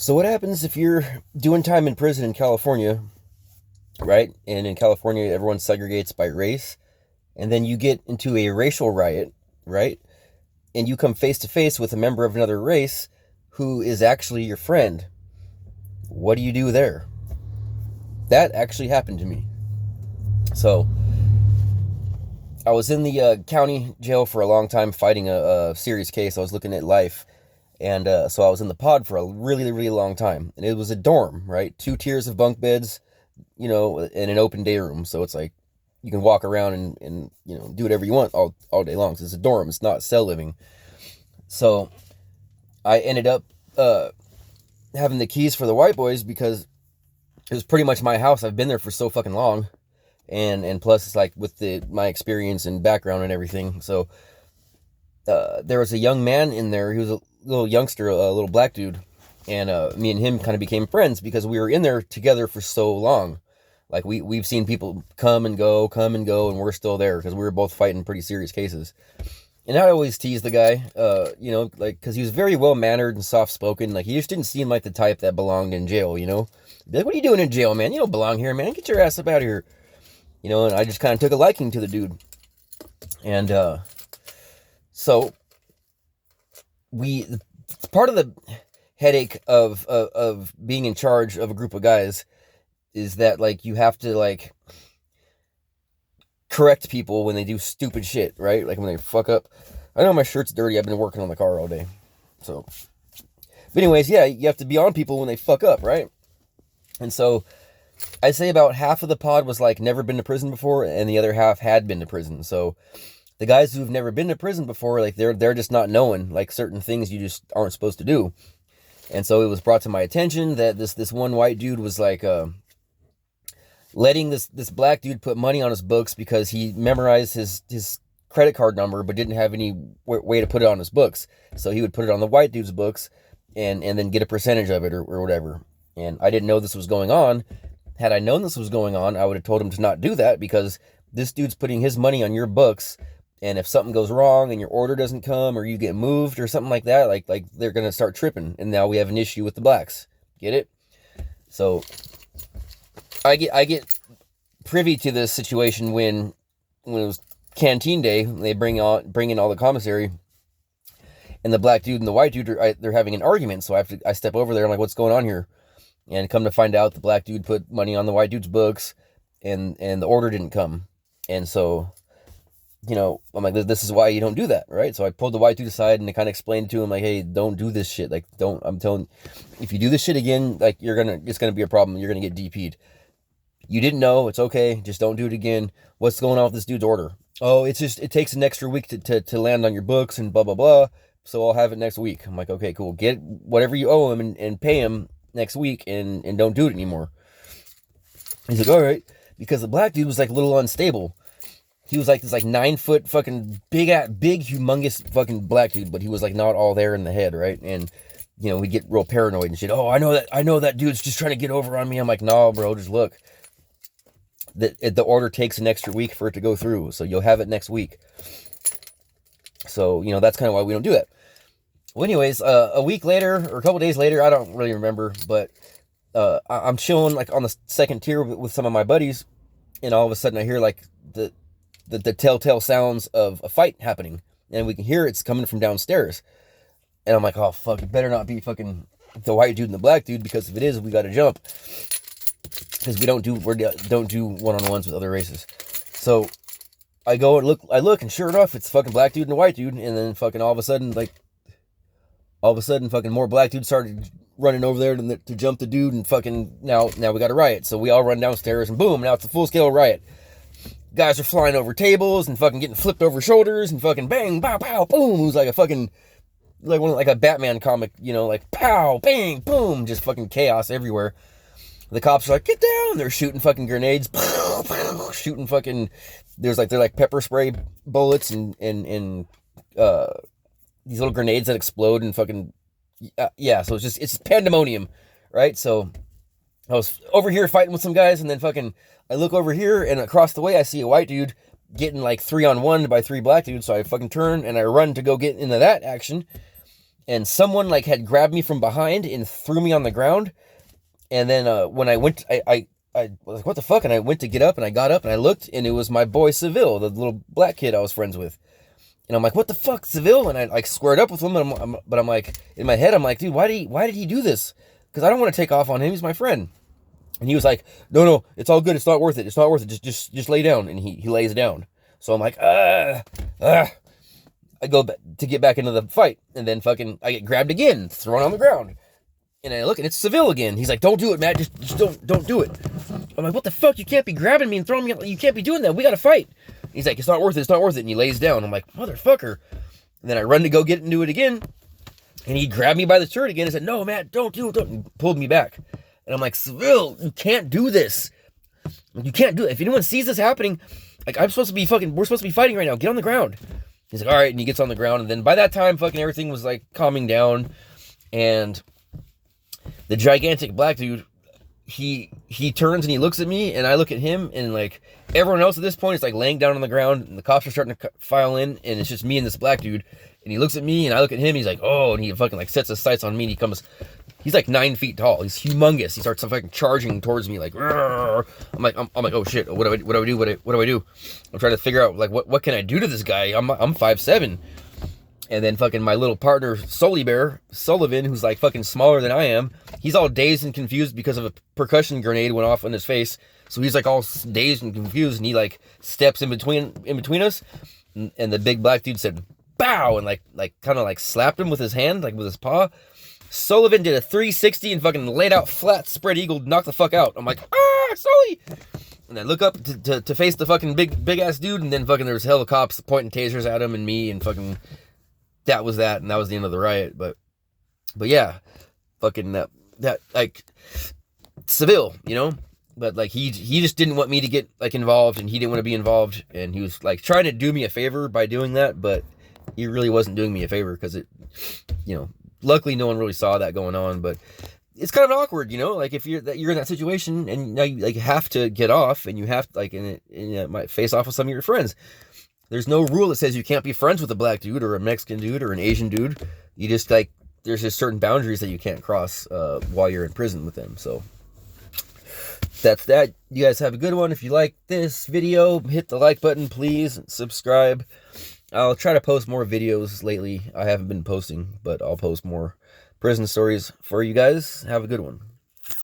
So what happens if you're doing time in prison in California, right? And in California, everyone segregates by race, and then you get into a racial riot, right? And you come face to face with a member of another race who is actually your friend. What do you do there? That actually happened to me. So I was in the county jail for a long time fighting a serious case. I was looking at life. And so I was in the pod for a really, really long time. And it was a dorm, right? 2 tiers of bunk beds, in an open day room. So it's like you can walk around and do whatever you want all day long. So it's a dorm. It's not cell living. So I ended up having the keys for the white boys because it was pretty much my house. I've been there for so fucking long. And plus it's like with my experience and background and everything. So there was a young man in there. He was a little youngster, a little black dude. And me and him kind of became friends because we were in there together for so long. Like we've seen people come and go, and we're still there because we were both fighting pretty serious cases. And I always tease the guy, because he was very well mannered and soft spoken. Like he just didn't seem like the type that belonged in jail. Be like, what are you doing in jail, man? You don't belong here, man. Get your ass up out of here. And I just kind of took a liking to the dude. And so part of the headache of being in charge of a group of guys is that like you have to like correct people when they do stupid shit, right? Like when they fuck up. I know my shirt's dirty. I've been working on the car all day. So, but anyways, yeah, you have to be on people when they fuck up, right? And so I'd say about half of the pod was like never been to prison before, and the other half had been to prison. So the guys who've never been to prison before, like they're just not knowing like certain things you just aren't supposed to do. And so it was brought to my attention that this one white dude was like letting this black dude put money on his books because he memorized his credit card number but didn't have any way to put it on his books. So he would put it on the white dude's books and then get a percentage of it or whatever. And I didn't know this was going on. Had I known this was going on, I would have told him to not do that because this dude's putting his money on your books. And if something goes wrong and your order doesn't come or you get moved or something like that, like they're going to start tripping. And now we have an issue with the blacks. Get it? So I get privy to this situation when it was canteen day. They bring in all the commissary, and the black dude and the white dude they're having an argument. So I step over there. I'm like, what's going on here? And come to find out, the black dude put money on the white dude's books, and the order didn't come. And so, I'm like, this is why you don't do that, right? So I pulled the white dude aside and I kind of explained to him, like, hey, don't do this shit. Like, I'm telling, if you do this shit again, like, it's gonna be a problem. You're gonna get DP'd. You didn't know, it's okay. Just don't do it again. What's going on with this dude's order? Oh, it takes an extra week to land on your books and blah, blah, blah. So I'll have it next week. I'm like, okay, cool. Get whatever you owe him and pay him next week and don't do it anymore. He's like, all right. Because the black dude was like a little unstable. He was like this like 9-foot fucking big humongous fucking black dude, but he was like not all there in the head, right? And we get real paranoid and shit. Oh, I know that dude's just trying to get over on me. I'm like, no, bro, just look. The order takes an extra week for it to go through, so you'll have it next week. So, that's kind of why we don't do that. Well, anyways, a week later, or a couple days later, I don't really remember, but I'm chilling like on the second tier with some of my buddies, and all of a sudden I hear like the telltale sounds of a fight happening, and we can hear it's coming from downstairs. And I'm like, oh, fuck, it better not be fucking the white dude and the black dude, because if it is, we gotta jump. Because we don't do one-on-ones with other races. So I go and look, and sure enough, it's fucking black dude and the white dude, and then fucking all of a sudden, fucking more black dudes started running over there to jump the dude, and fucking now we got a riot. So we all run downstairs, and boom, now it's a full-scale riot. Guys are flying over tables, and fucking getting flipped over shoulders, and fucking bang, pow, pow, boom. It was like a fucking, like a Batman comic, like pow, bang, boom, just fucking chaos everywhere. The cops are like, get down! They're shooting fucking grenades, shooting fucking, they're like pepper spray bullets and these little grenades that explode and fucking, yeah, so it's pandemonium, right? So I was over here fighting with some guys, and then fucking, I look over here, and across the way I see a white dude getting like 3-on-1 by 3 black dudes, so I fucking turn and I run to go get into that action. and someone like had grabbed me from behind and threw me on the ground. And then when I went, I was like, what the fuck? And I went to get up, and I got up and I looked, and it was my boy Seville, the little black kid I was friends with. And I'm like, what the fuck, Seville? And I like squared up with him, but I'm like, in my head, I'm like, dude, why did he do this? Because I don't want to take off on him. He's my friend. And he was like, no, it's all good. It's not worth it. It's not worth it. Just lay down. And he lays down. So I'm like, I go to get back into the fight, and then fucking I get grabbed again, thrown on the ground. And I look, and it's Seville again. He's like, don't do it, Matt. Just don't do it. I'm like, what the fuck? You can't be grabbing me and throwing me. You can't be doing that. We got to fight. He's like, it's not worth it. It's not worth it. And he lays down. I'm like, motherfucker. And then I run to go get into it again. And he grabbed me by the shirt again and said, no, Matt, don't do it. Don't. And pulled me back. And I'm like, Seville, you can't do this. You can't do it. If anyone sees this happening, like, we're supposed to be fighting right now. Get on the ground. He's like, all right. And he gets on the ground. And then by that time, fucking everything was like calming down. And the gigantic black dude, he turns and he looks at me, and I look at him, and like everyone else at this point is like laying down on the ground, and the cops are starting to file in, and it's just me and this black dude. And he looks at me, and I look at him. He's like, oh, and he fucking like sets his sights on me. And he's like 9 feet tall. He's humongous. He starts fucking charging towards me like, Rrr. I'm like, oh shit, what do I do? What do I do? I'm trying to figure out like what can I do to this guy? I'm 5'7". And then fucking my little partner, Sullivan, who's like fucking smaller than I am, he's all dazed and confused because of a percussion grenade went off in his face. So he's like all dazed and confused, and he like steps in between us. And the big black dude said, bow, and like kind of like slapped him with his hand, like with his paw. Sullivan did a 360 and fucking laid out flat, spread eagle, knocked the fuck out. I'm like, Sully! And I look up to face the fucking big ass dude, and then fucking there's hella cops pointing tasers at him and me, and fucking that was the end of the riot. But yeah, fucking that like Seville, you know. But like he just didn't want me to get like involved, and he didn't want to be involved, and he was like trying to do me a favor by doing that, but he really wasn't doing me a favor, because it, you know, luckily no one really saw that going on. But it's kind of awkward, you know, like if you're in that situation, and now you like have to get off, and you have to, like, and it might face off with some of your friends. There's no rule that says you can't be friends with a black dude or a Mexican dude or an Asian dude. You just like, there's just certain boundaries that you can't cross while you're in prison with them. So that's that. You guys have a good one. If you like this video, hit the like button, please. Subscribe. I'll try to post more videos lately. I haven't been posting, but I'll post more prison stories for you guys. Have a good one.